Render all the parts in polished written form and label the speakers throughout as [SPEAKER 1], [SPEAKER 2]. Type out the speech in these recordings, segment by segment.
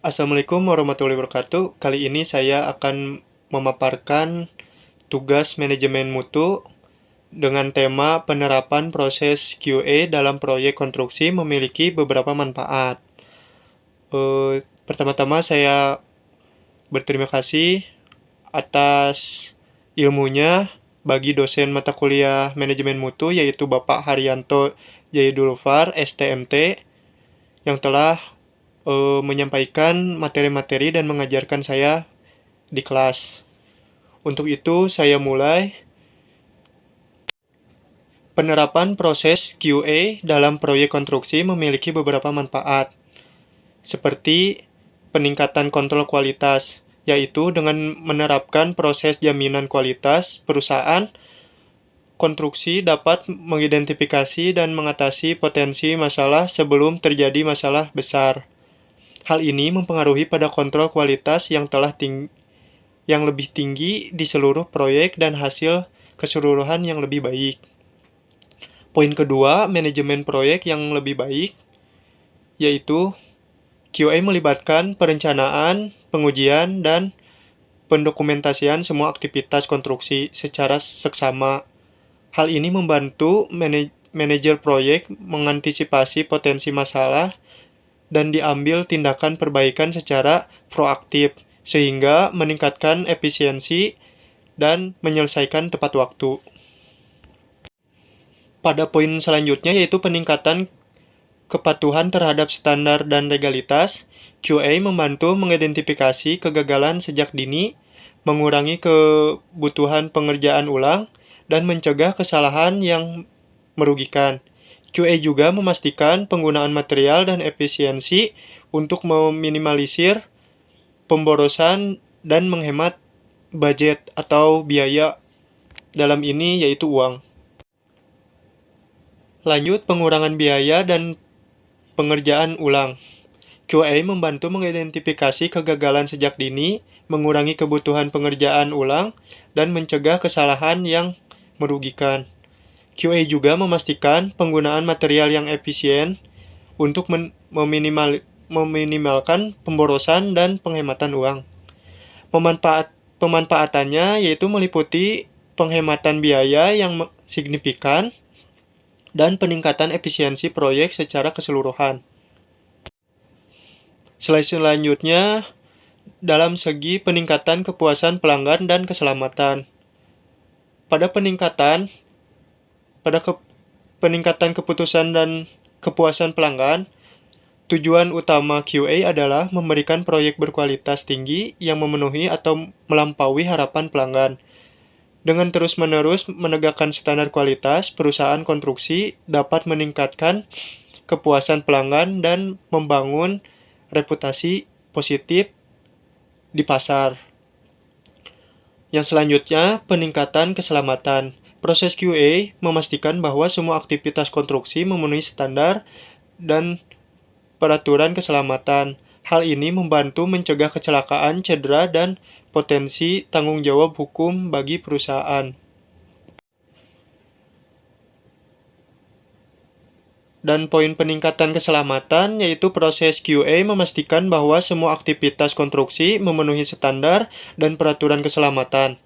[SPEAKER 1] Assalamualaikum warahmatullahi wabarakatuh. Kali ini saya akan memaparkan tugas manajemen mutu dengan tema penerapan proses QA dalam proyek konstruksi memiliki beberapa manfaat. Pertama-tama saya berterima kasih atas ilmunya bagi dosen mata kuliah manajemen mutu yaitu Bapak Haryanto Jaidulfar, STMT, yang telah menyampaikan materi-materi dan mengajarkan saya di kelas. Untuk itu, saya mulai. Penerapan proses QA dalam proyek konstruksi memiliki beberapa manfaat, seperti peningkatan kontrol kualitas, yaitu dengan menerapkan proses jaminan kualitas perusahaan, konstruksi dapat mengidentifikasi dan mengatasi potensi masalah sebelum terjadi masalah besar. Hal ini mempengaruhi pada kontrol kualitas yang lebih tinggi di seluruh proyek dan hasil keseluruhan yang lebih baik. Poin kedua, manajemen proyek yang lebih baik, yaitu QA melibatkan perencanaan, pengujian, dan pendokumentasian semua aktivitas konstruksi secara seksama. Hal ini membantu manajer proyek mengantisipasi potensi masalah dan diambil tindakan perbaikan secara proaktif, sehingga meningkatkan efisiensi dan menyelesaikan tepat waktu. Pada poin selanjutnya yaitu peningkatan kepatuhan terhadap standar dan legalitas, QA membantu mengidentifikasi kegagalan sejak dini, mengurangi kebutuhan pengerjaan ulang, dan mencegah kesalahan yang merugikan. QA juga memastikan penggunaan material dan efisiensi untuk meminimalisir pemborosan dan menghemat budget atau biaya, dalam ini yaitu uang. Lanjut, pengurangan biaya dan pengerjaan ulang. QA membantu mengidentifikasi kegagalan sejak dini, mengurangi kebutuhan pengerjaan ulang, dan mencegah kesalahan yang merugikan. QA juga memastikan penggunaan material yang efisien untuk meminimalkan pemborosan dan penghematan uang. Pemanfaatannya yaitu meliputi penghematan biaya yang signifikan dan peningkatan efisiensi proyek secara keseluruhan. Selanjutnya, dalam segi peningkatan kepuasan pelanggan dan keselamatan. Pada peningkatan keputusan dan kepuasan pelanggan, tujuan utama QA adalah memberikan proyek berkualitas tinggi yang memenuhi atau melampaui harapan pelanggan. Dengan terus-menerus menegakkan standar kualitas, perusahaan konstruksi dapat meningkatkan kepuasan pelanggan dan membangun reputasi positif di pasar. Yang selanjutnya, peningkatan keselamatan. Proses QA memastikan bahwa semua aktivitas konstruksi memenuhi standar dan peraturan keselamatan. Hal ini membantu mencegah kecelakaan, cedera, dan potensi tanggung jawab hukum bagi perusahaan. Dan poin peningkatan keselamatan yaitu proses QA memastikan bahwa semua aktivitas konstruksi memenuhi standar dan peraturan keselamatan.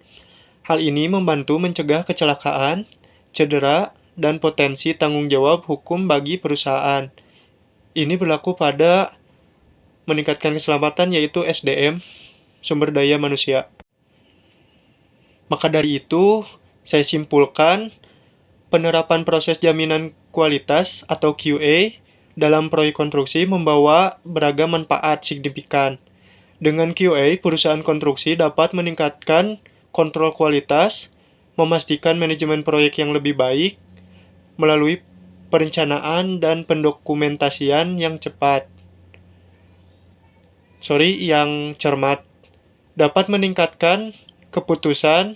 [SPEAKER 1] Hal ini membantu mencegah kecelakaan, cedera, dan potensi tanggung jawab hukum bagi perusahaan. Ini berlaku pada meningkatkan keselamatan yaitu SDM, sumber daya manusia. Maka dari itu, saya simpulkan penerapan proses jaminan kualitas atau QA dalam proyek konstruksi membawa beragam manfaat signifikan. Dengan QA, perusahaan konstruksi dapat meningkatkan kontrol kualitas, memastikan manajemen proyek yang lebih baik melalui perencanaan dan pendokumentasian yang cermat, dapat meningkatkan keputusan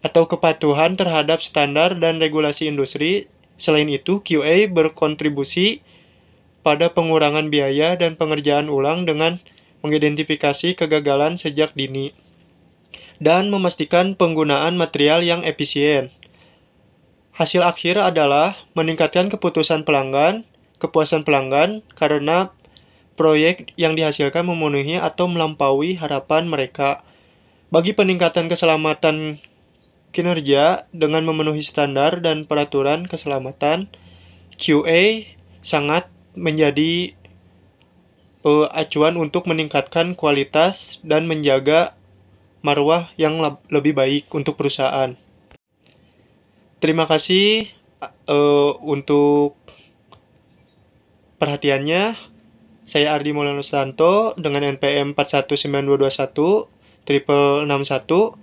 [SPEAKER 1] atau kepatuhan terhadap standar dan regulasi industri. Selain itu, QA berkontribusi pada pengurangan biaya dan pengerjaan ulang dengan mengidentifikasi kegagalan sejak dini dan memastikan penggunaan material yang efisien. Hasil akhir adalah meningkatkan kepuasan pelanggan karena proyek yang dihasilkan memenuhi atau melampaui harapan mereka. Bagi peningkatan keselamatan kinerja dengan memenuhi standar dan peraturan keselamatan, QA sangat menjadi acuan untuk meningkatkan kualitas dan menjaga marwah yang lebih baik untuk perusahaan. Terima kasih untuk perhatiannya. Saya Ardi Maulana Sutanto dengan NPM 419221 661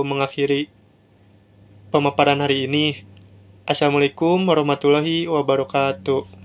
[SPEAKER 1] mengakhiri pemaparan hari ini. Assalamualaikum warahmatullahi wabarakatuh.